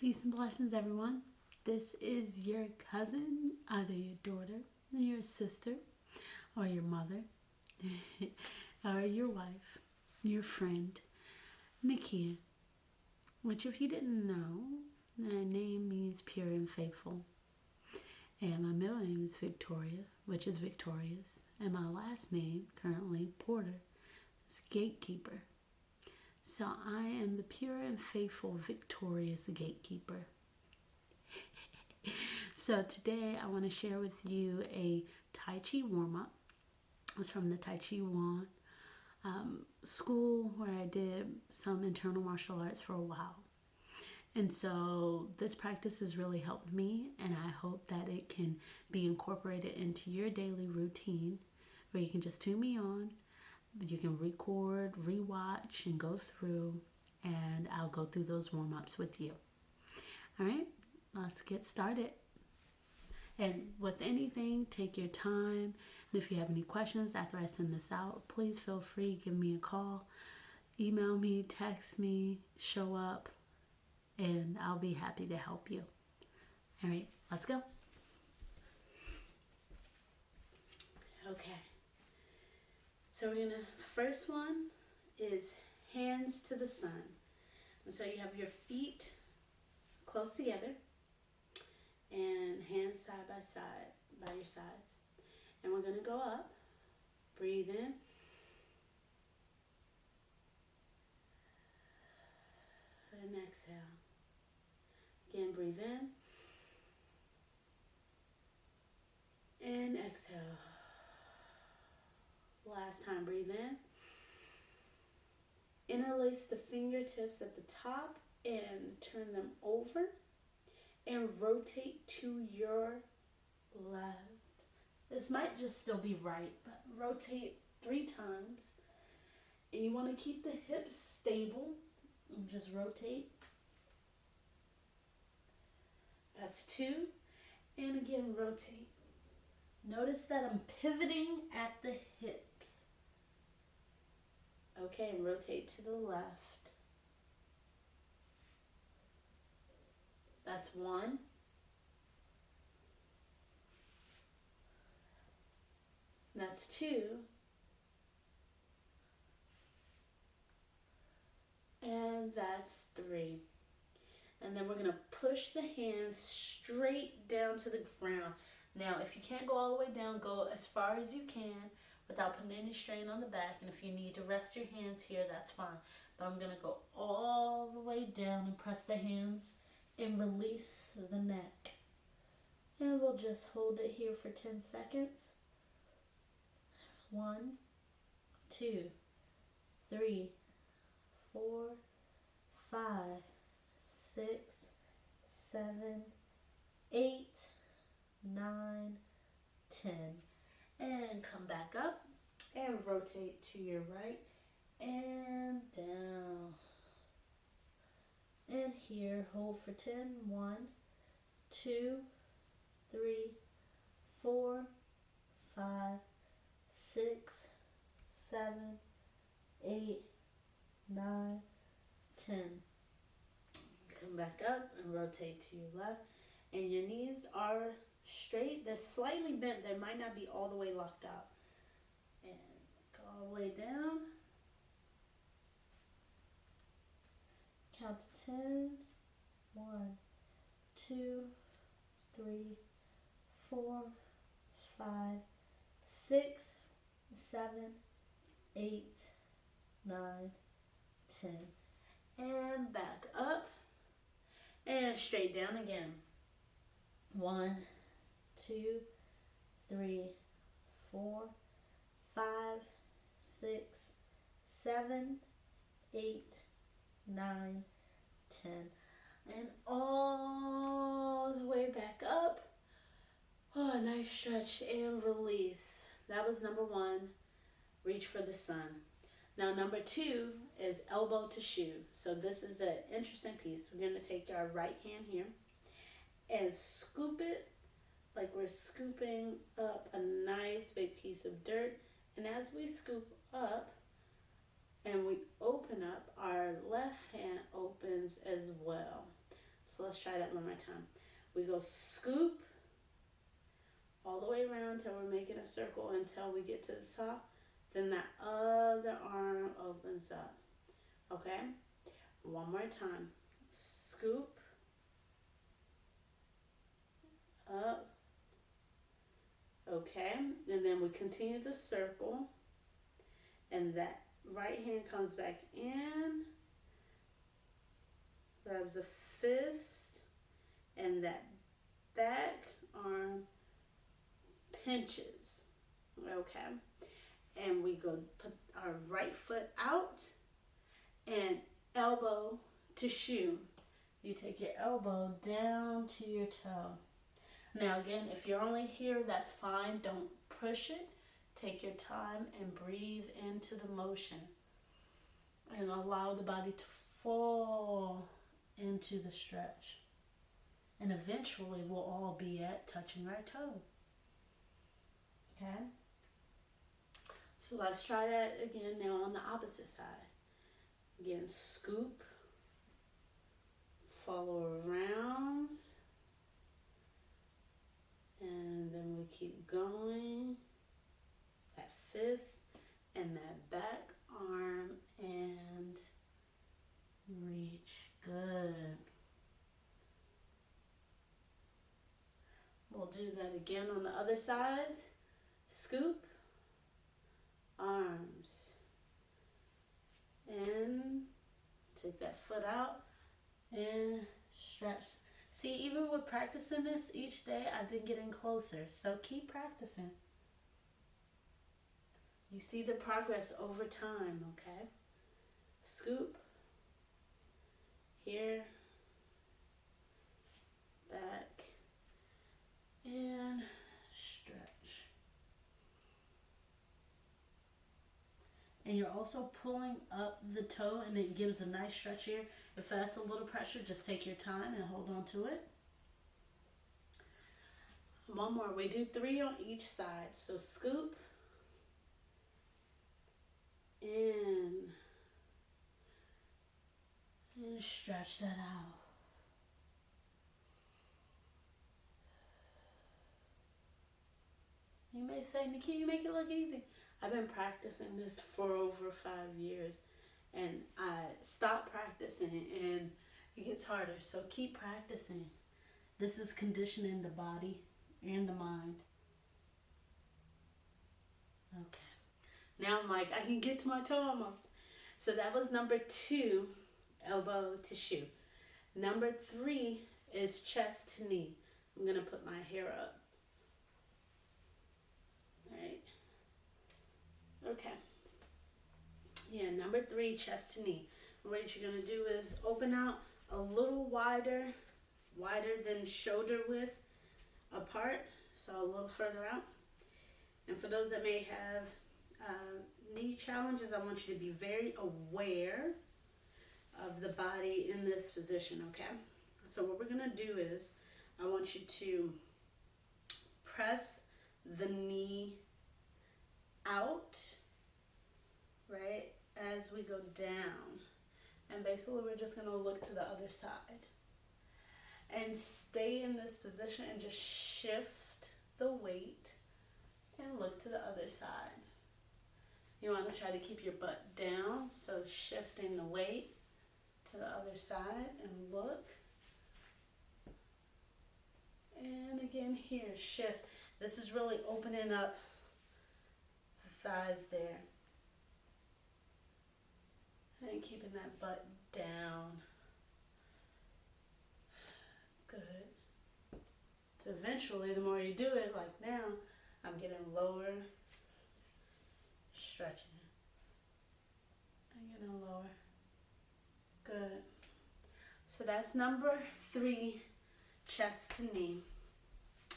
Peace and blessings, everyone. This is your cousin, either your daughter, your sister, or your mother, or your wife, your friend, Nakia. Which, if you didn't know, my name means pure and faithful. And my middle name is Victoria, which is victorious. And my last name, currently Porter, is gatekeeper. So I am the pure and faithful, victorious gatekeeper. So today I want to share with you a Tai Chi warm-up. It's from the Tai Chi Wan school where I did some internal martial arts for a while. And so this practice has really helped me, and I hope that it can be incorporated into your daily routine where you can just tune me on. You can record, rewatch, and go through, and I'll go through those warm-ups with you. All right, let's get started. And with anything, take your time. And if you have any questions after I send this out, please feel free, give me a call, email me, text me, show up, and I'll be happy to help you. All right, let's go. Okay. So we're gonna, first one is hands to the sun. And so you have your feet close together and hands side by side by your sides. And we're gonna go up, breathe in. And exhale. Again, breathe in. And exhale. Last time, breathe in. Interlace the fingertips at the top and turn them over and rotate to your left. This might just still be right, but rotate 3 times. And you want to keep the hips stable and just rotate. That's 2. And again, rotate. Notice that I'm pivoting at the hips. Okay, and rotate to the left. That's 1. That's 2. And that's 3. And then we're going to push the hands straight down to the ground. Now, if you can't go all the way down, go as far as you can without putting any strain on the back. And if you need to rest your hands here, that's fine. But I'm going to go all the way down and press the hands and release the neck. And we'll just hold it here for 10 seconds. 1, 2, 3, 4, 5, 6, 7, 8, 9, 10. And come back up and rotate to your right and down. And here, hold for 10. 1, 2, 3, 4, 5, 6, 7, 8, 9, 10. Come back up and rotate to your left. And your knees are straight. They're slightly bent. They might not be all the way locked out. And go all the way down. Count to 10. 1, 2, 3, 4, 5, 6, 7, 8, 9, 10. And back up. And straight down again. 1, 2, 3, 4, 5, 6, 7, 8, 9, 10. And all the way back up. Oh, nice stretch and release. That was number 1. Reach for the sun. Now number 2 is elbow to shoe. So this is an interesting piece. We're going to take our right hand here and scoop it like we're scooping up a nice big piece of dirt. And as we scoop up and we open up, our left hand opens as well. So let's try that one more time. We go scoop all the way around till we're making a circle until we get to the top. Then that other arm opens up. Okay? One more time. Scoop up. Okay? And then we continue the circle. And that right hand comes back in. Grabs a fist. And that back arm pinches. Okay? And we go put our right foot out and elbow to shoe. You take your elbow down to your toe. Now again, if you're only here, that's fine. Don't push it. Take your time and breathe into the motion. And allow the body to fall into the stretch. And eventually we'll all be at touching our toe. Okay? So let's try that again now on the opposite side. Again, scoop, follow around, and then we keep going. That fist and that back arm and reach. Good. We'll do that again on the other side. Scoop, arms, and take that foot out and stretch. See, even with practicing this each day, I've been getting closer. So keep practicing. You see the progress over time, okay? Scoop, here, back, and stretch. And you're also pulling up the toe, and it gives a nice stretch here. If that's a little pressure, just take your time and hold on to it. One more. We do 3 on each side. So scoop, in, and stretch that out. You may say, Nikki, you make it look easy. I've been practicing this for over 5 years, and I stopped practicing and it gets harder. So keep practicing. This is conditioning the body and the mind. Okay. Now I'm like, I can get to my toe almost. So that was number 2, elbow to shoe. Number 3 is chest to knee. I'm going to put my hair up. All right. Okay. Yeah, number 3, chest to knee. What you're going to do is open out a little wider than shoulder width apart, so a little further out. And for those that may have knee challenges, I want you to be very aware of the body in this position, okay? So what we're going to do is I want you to press the knee out, right, as we go down. And basically we're just going to look to the other side. And stay in this position and just shift the weight and look to the other side. You want to try to keep your butt down, so shifting the weight to the other side and look. And again here, shift. This is really opening up the thighs there. And keeping that butt down. Good. So eventually, the more you do it, like now, I'm getting lower, stretching. I'm getting lower. Good. So that's number 3, chest to knee.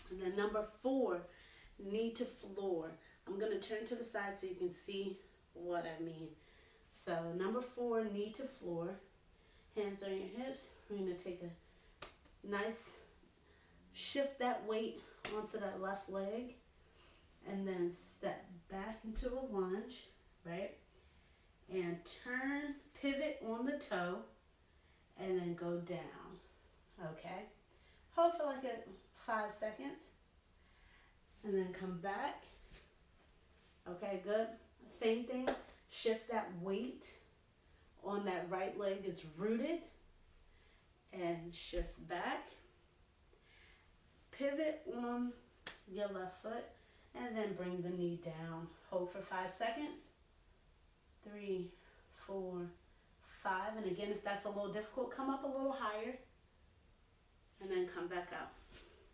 And then number 4, knee to floor. I'm going to turn to the side so you can see what I mean. So number 4, knee to floor. Hands on your hips. We're going to take a nice, shift that weight onto that left leg. And then step back into a lunge, right? And turn, pivot on the toe. And then go down. Okay. Hold for like 5 seconds. And then come back. Okay, good. Same thing. Shift that weight on that right leg is rooted. And shift back. Pivot on your left foot. And then bring the knee down. Hold for 5 seconds. 3, 4, 5. And again, if that's a little difficult, come up a little higher. And then come back out.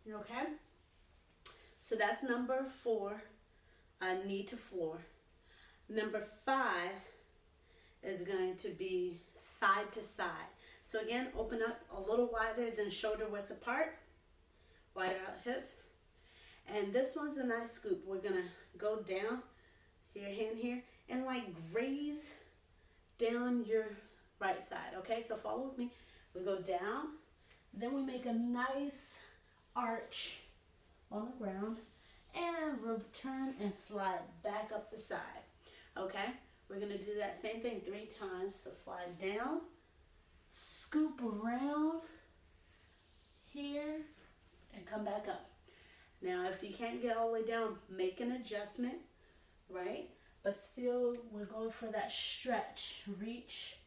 You okay? So that's number 4, knee to floor. Number 5 is going to be side to side. So again, open up a little wider than shoulder width apart. Wider out hips. And this one's a nice scoop. We're going to go down, your hand here, and like graze down your right side. Okay, so follow with me. We go down. Then we make a nice arch on the ground and return and slide back up the side. Okay, we're going to do that same thing 3 times. So slide down, scoop around here, and come back up. Now, if you can't get all the way down, make an adjustment, right? But still, we're going for that stretch. Reach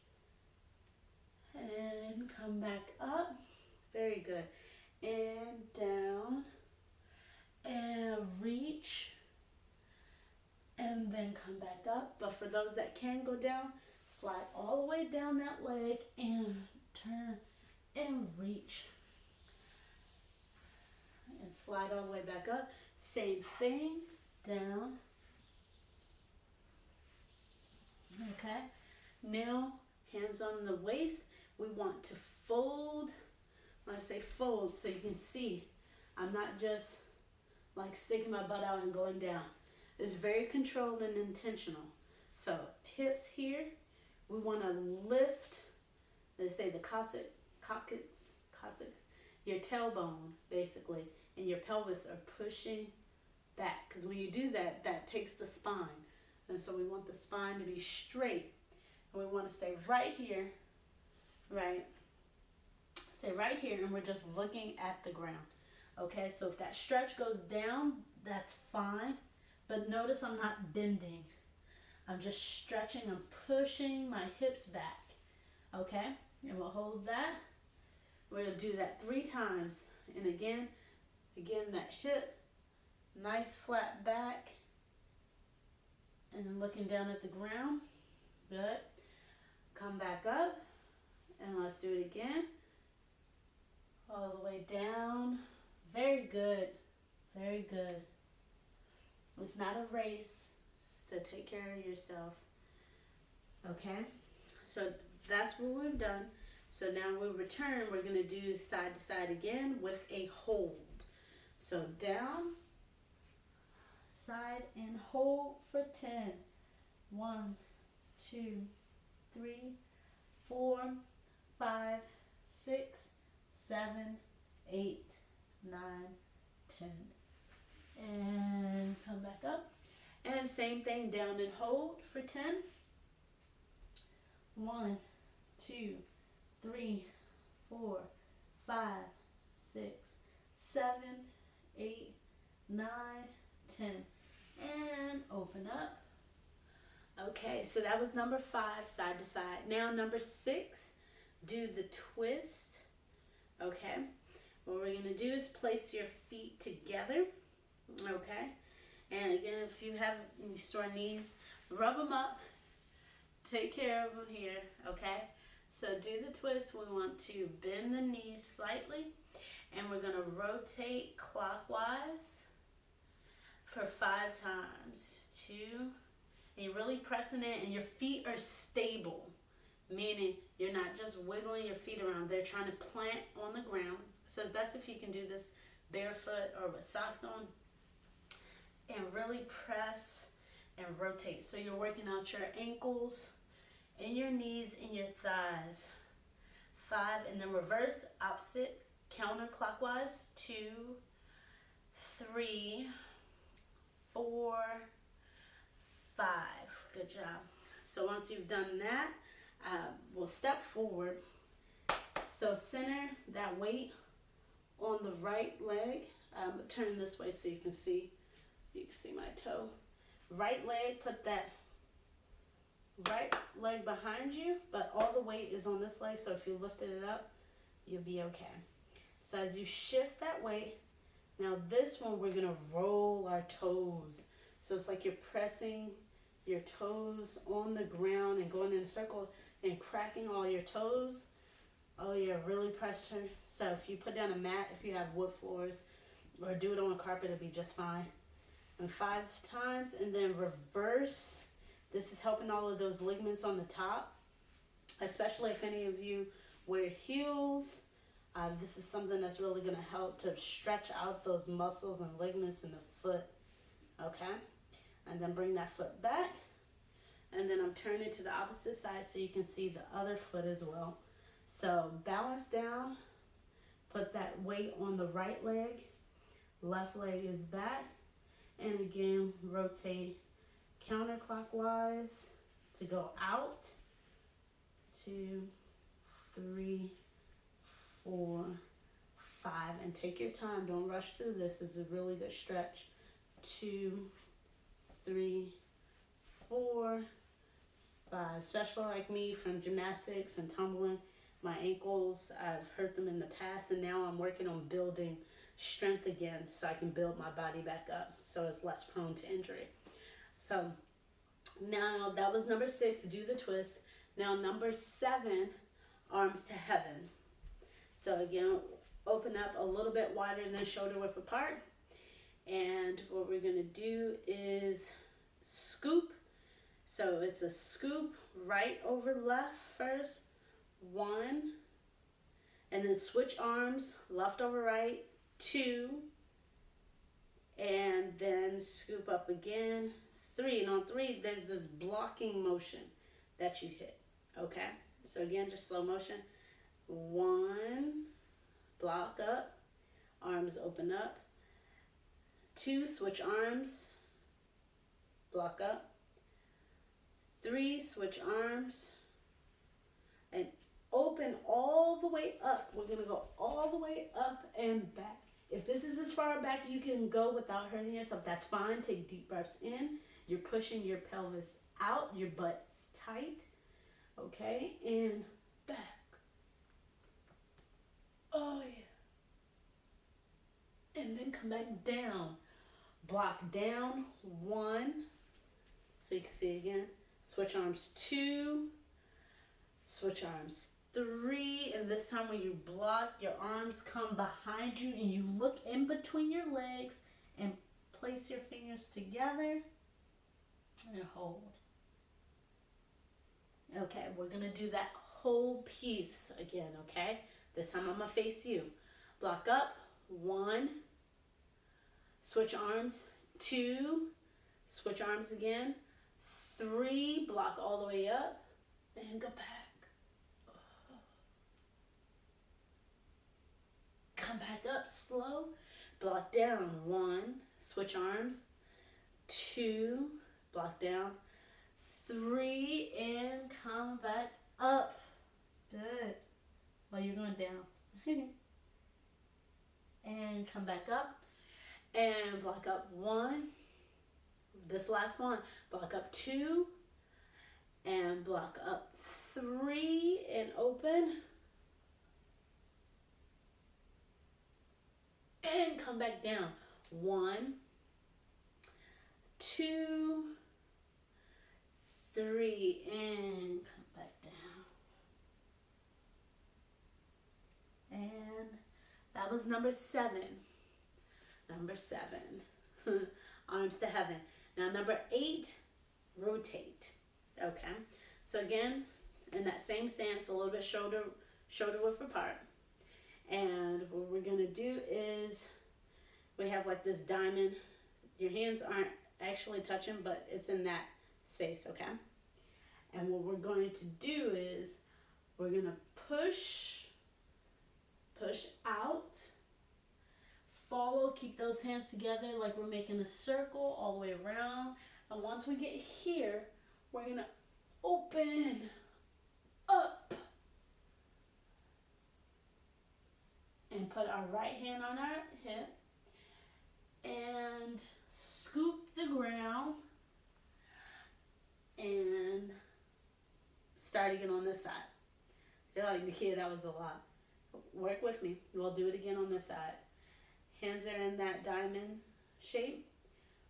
and come back up. Very good. And down and reach and then come back up. But for those that can go down, slide all the way down that leg and turn and reach. And slide all the way back up. Same thing. Down. Okay. Now, hands on the waist. We want to fold. When I say fold, so you can see, I'm not just like sticking my butt out and going down. It's very controlled and intentional. So hips here. We want to lift. They say the coccyx, your tailbone basically, and your pelvis are pushing back. Because when you do that, that takes the spine. And so we want the spine to be straight. And we want to stay right here, right? Stay right here, and we're just looking at the ground. Okay, so if that stretch goes down, that's fine. But notice I'm not bending. I'm just stretching. I'm pushing my hips back. Okay, and we'll hold that. We're going to do that 3 times. And again, that hip, nice flat back. And looking down at the ground. Good. Come back up. And let's do it again. All the way down. Very good. Very good. It's not a race. It's to take care of yourself. Okay? So that's what we've done. So now we return. We're going to do side to side again with a hold. So down, side, and hold for 10. 1, 2, 3, 4, 5, 6, 7, 8, 9, 10. And come back up. And same thing, down and hold for 10. 1, 2, 3, 4, 5, 6, 7, 8, 9, 10. And open up. Okay, so that was number 5, side to side. Now number 6, do the twist. Okay, what we're going to do is place your feet together. Okay, and again, if you have any sore knees, rub them up. Take care of them here. Okay, so do the twist. We want to bend the knees slightly, and we're going to rotate clockwise for 5 times. 2, and you're really pressing it, and your feet are stable, meaning you're not just wiggling your feet around. They're trying to plant on the ground. So it's best if you can do this barefoot or with socks on, and really press and rotate. So you're working out your ankles and your knees and your thighs. 5, and then reverse, opposite, counterclockwise. 2, 3, 4, 5. Good job. So once you've done that, we'll step forward. So center that weight on the right leg. Turn this way so you can see my toe. Right leg, put that right leg behind you, but all the weight is on this leg, so if you lifted it up, you'll be okay. So as you shift that weight, now this one we're gonna roll our toes. So it's like you're pressing your toes on the ground and going in a circle and cracking all your toes. Oh yeah, really pressure. So if you put down a mat, if you have wood floors, or do it on a carpet, it'll be just fine. And 5 times, and then reverse. This is helping all of those ligaments on the top, especially if any of you wear heels. This is something that's really going to help to stretch out those muscles and ligaments in the foot. Okay? And then bring that foot back. And then I'm turning to the opposite side so you can see the other foot as well. So balance down. Put that weight on the right leg. Left leg is back. And again, rotate counterclockwise to go out. 2, 3, 4, 5. And take your time. Don't rush through this. This is a really good stretch. 2, 3, 4, 5. Especially like me from gymnastics and tumbling. My ankles, I've hurt them in the past, and now I'm working on building strength again so I can build my body back up so it's less prone to injury. So now that was number 6, do the twist. Now number 7, arms to heaven. So again, open up a little bit wider than shoulder width apart. And what we're going to do is scoop. So it's a scoop right over left first. 1. And then switch arms, left over right. 2. And then scoop up again. 3. And on 3, there's this blocking motion that you hit. Okay? So again, just slow motion. 1. Block up. Arms open up. 2. Switch arms. Block up. 3. Switch arms. And open all the way up. We're going to go all the way up and back. If this is as far back you can go without hurting yourself, that's fine. Take deep breaths in. You're pushing your pelvis out. Your butt's tight. Okay? And back. Oh, yeah. And then come back down. Block down. 1. So you can see again. Switch arms. 2. Switch arms. 3. And this time when you block, your arms come behind you and you look in between your legs and place your fingers together and hold. Okay, we're going to do that whole piece again, okay? This time I'm going to face you. Block up. 1. Switch arms. 2. Switch arms again. 3. Block all the way up and go back. Come back up slow. Block down. 1. Switch arms. 2. Block down. 3. And come back up. Good. While you're going down. And come back up. And block up. 1. This last one. Block up. 2. And block up. 3. And open. And come back down. 1, 2, 3, and come back down. And that was number 7. Number 7. Arms to heaven. Now number 8, rotate. Okay. So again, in that same stance, a little bit shoulder width apart. And what we're going to do is we have like this diamond. Your hands aren't actually touching, but it's in that space, okay? And what we're going to do is we're going to push out, follow, keep those hands together like we're making a circle all the way around. And once we get here, we're going to open up. and put our right hand on our hip and scoop the ground and start again on this side. You're like, Nakia, that was a lot. Work with me. We'll do it again on this side. Hands are in that diamond shape.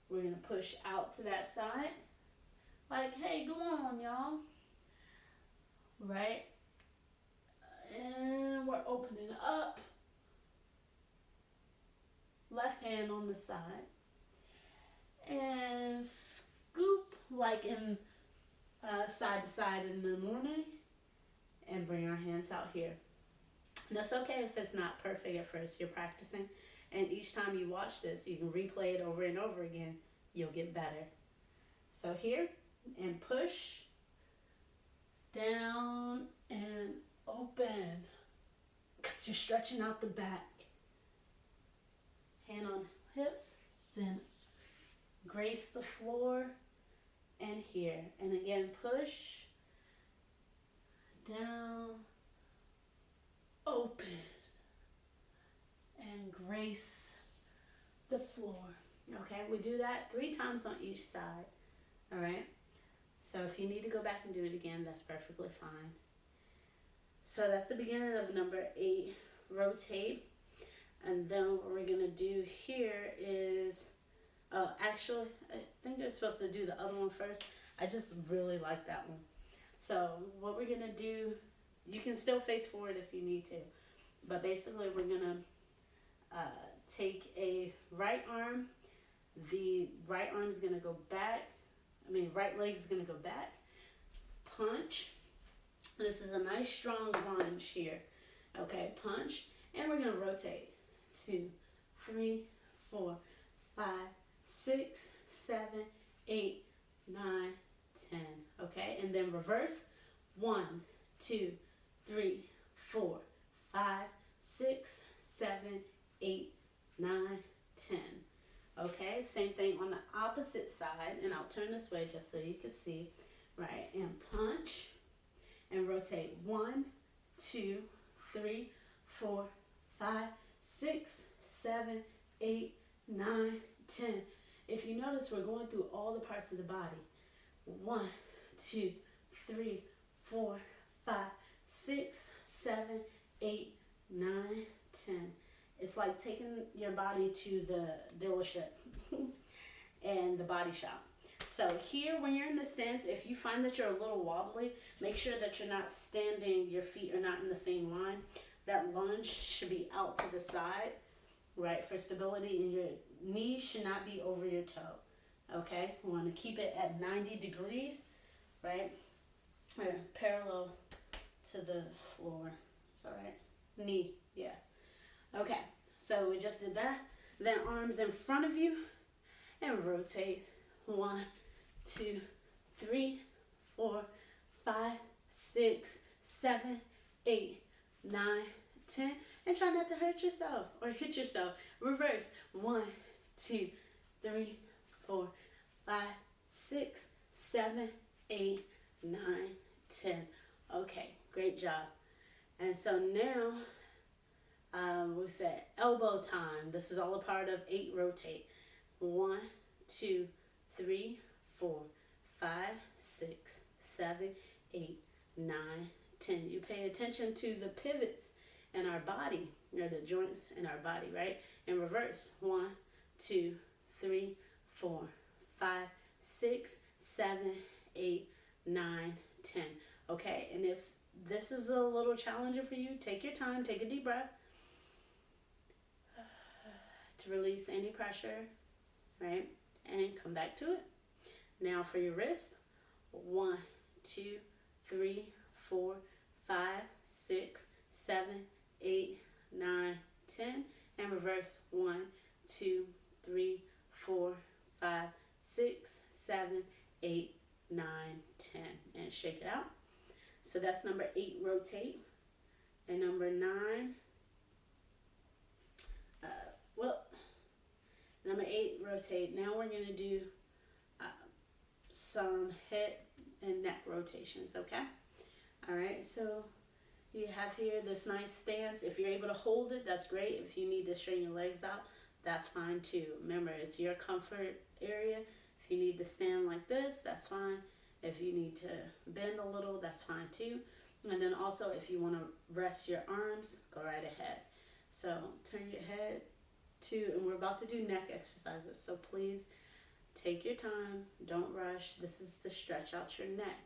We're going to push out to that side. Like, hey, go on, y'all. Right? And we're opening up. Left hand on the side. And scoop like in side to side in the morning. And bring our hands out here. And it's okay if it's not perfect at first. You're practicing. And each time you watch this, you can replay it over and over again. You'll get better. So here, and push, down, and open. Because you're stretching out the back. Hand on hips, then grace the floor, and here. And again, push, down, open, and grace the floor. Okay, we do that 3 times on each side. All right, so if you need to go back and do it again, that's perfectly fine. So that's the beginning of number 8. Rotate. And then what we're going to do here is, actually, I think you're supposed to do the other one first. I just really like that one. So what we're going to do, you can still face forward if you need to. But basically we're going to take a right arm. The right arm is going to go back. Right leg is going to go back. Punch. This is a nice strong lunge here. Okay, punch. And we're going to rotate. 2, 3, 4, 5, 6, 7, 8, 9, 10. Okay, and then reverse. 1, 2, 3, 4, 5, 6, 7, 8, 9, 10. Okay, same thing on the opposite side, and I'll turn this way just so you can see. Right, and punch and rotate. 1, 2, 3, 4, 5, 6, 7, 8, 9, 10. If you notice, we're going through all the parts of the body. 1, 2, 3, 4, 5, 6, 7, 8, 9, 10. It's like taking your body to the dealership and the body shop. So here, when you're in the stance, if you find that you're a little wobbly, make sure that you're not standing, your feet are not in the same line. That lunge should be out to the side, right, for stability, and your knees should not be over your toe, okay? We want to keep it at 90 degrees, right, or parallel to the floor. It's all right. Knee, yeah. Okay, so we just did that. Then arms in front of you and rotate. 1, 2, 3, 4, 5, 6, 7, 8, 9, 10. And try not to hurt yourself or hit yourself. Reverse. 1, 2, 3, 4, 5, 6, 7, 8, 9, 10. Okay, great job. And so now we said elbow time. This is all a part of 8 rotate. 1, 2, 3, 4, 5, 6, 7, 8, 9, 10. You pay attention to the pivots in our body, or the joints in our body, right? In reverse. 1, 2, 3, 4, 5, 6, 7, 8, 9, 10. Okay, and if this is a little challenging for you, take your time, take a deep breath to release any pressure, right? And come back to it. Now for your wrist. 1, 2, 3, 4, 5, 6, 7, 8, 9, 10. And reverse. 1, 2, 3, 4, 5, 6, 7, 8, 9, 10. And shake it out. So that's number 8, rotate. And number 9, number 8, rotate. Now we're going to do some hip and neck rotations, okay? All right, so You have here this nice stance. If you're able to hold it, that's great. If you need to straighten your legs out, that's fine too. Remember, it's your comfort area. If you need to stand like this, that's fine. If you need to bend a little, that's fine too. And then also, if you want to rest your arms, go right ahead. So turn your head to, and we're about to do neck exercises. So please take your time. Don't rush. This is to stretch out your neck.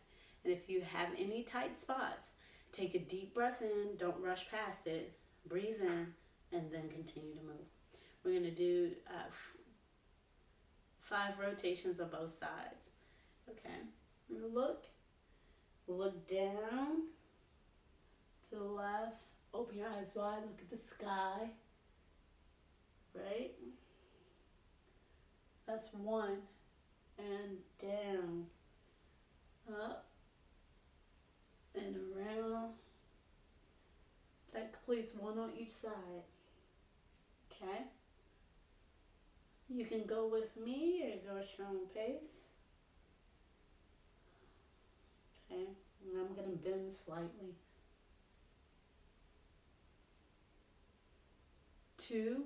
And if you have any tight spots, take a deep breath in. Don't rush past it. Breathe in, and then continue to move. We're going to do 5 rotations on both sides. Okay. Look down to the left. Open your eyes wide. Look at the sky. Right? That's 1. And down. Up. And around. That completes 1 on each side. Okay? You can go with me or go at your own pace. Okay? And I'm going to bend slightly. 2.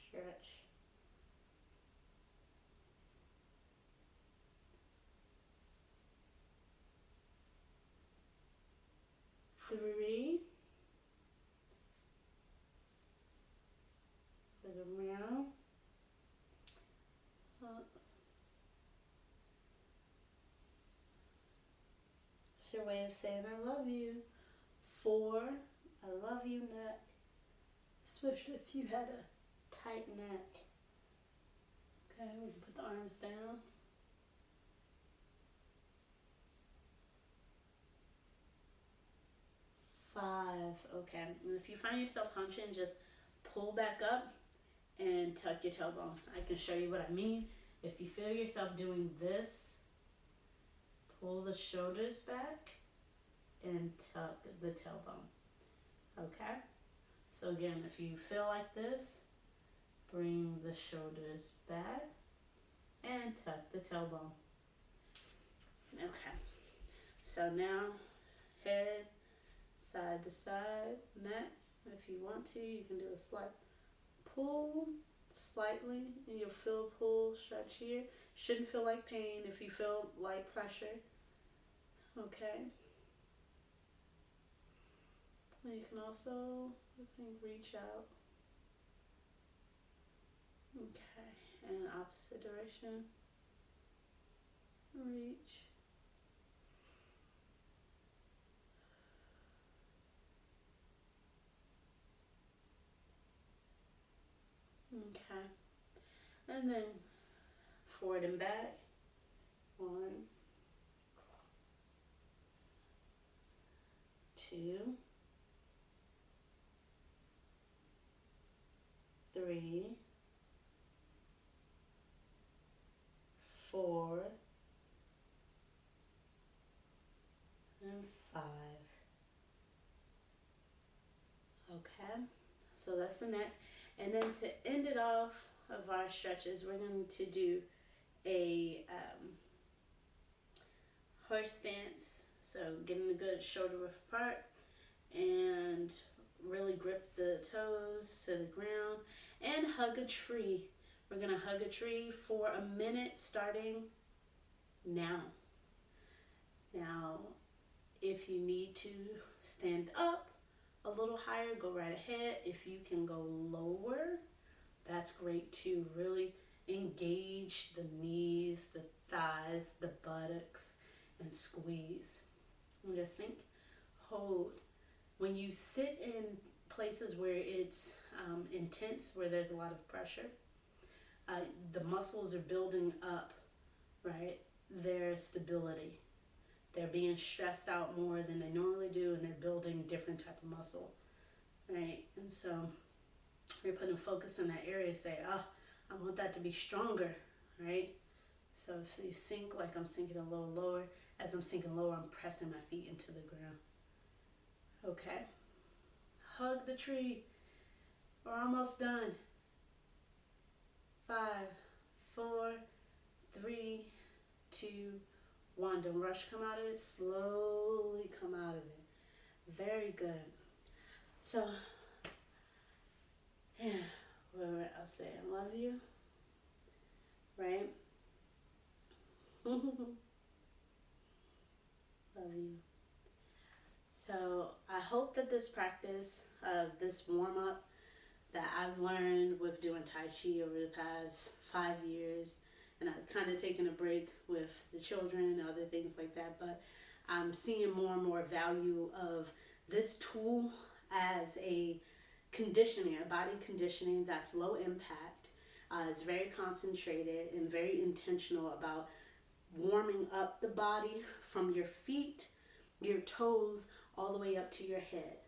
Stretch. 3. Look around. Up. It's your way of saying I love you. 4. I love you neck. Especially if you had a tight neck. Okay, we can put the arms down. 5. Okay, and if you find yourself hunching, just pull back up and tuck your tailbone. I can show you what I mean. If you feel yourself doing this, pull the shoulders back and tuck the tailbone. Okay? So again, if you feel like this, bring the shoulders back and tuck the tailbone. Okay. So now, head, side to side, neck. If you want to, you can do a slight pull, slightly, and you'll feel pull, stretch here. Shouldn't feel like pain if you feel light pressure. Okay. And you can also, I think, reach out. Okay, and opposite direction. Reach. Okay. And then forward and back. 1, 2, 3, 4, and 5. Okay, so that's the neck. And then to end it off of our stretches, we're going to do a horse stance. So getting a good shoulder width apart and really grip the toes to the ground and hug a tree. We're going to hug a tree for a minute starting now. Now, if you need to stand up a little higher, go right ahead. If you can go lower, that's great too. Really engage the knees, the thighs, the buttocks, and squeeze. And just think, hold. When you sit in places where it's intense, where there's a lot of pressure, the muscles are building up, right? Their stability. They're being stressed out more than they normally do, and they're building different type of muscle, right? And so you're putting focus in that area. Say, I want that to be stronger, right? So if you sink like I'm sinking a little lower, as I'm sinking lower, I'm pressing my feet into the ground. Okay? Hug the tree. We're almost done. 5, 4, 3, 2, 1, don't rush, come out of it. Slowly come out of it. Very good. So, yeah, whatever I'll say, I love you, right? Love you. So, I hope that this practice, this warm up that I've learned with doing Tai Chi over the past 5 years, and I've kind of taken a break with the children and other things like that, but I'm seeing more and more value of this tool as a conditioning, a body conditioning that's low impact. It's very concentrated and very intentional about warming up the body from your feet, your toes, all the way up to your head.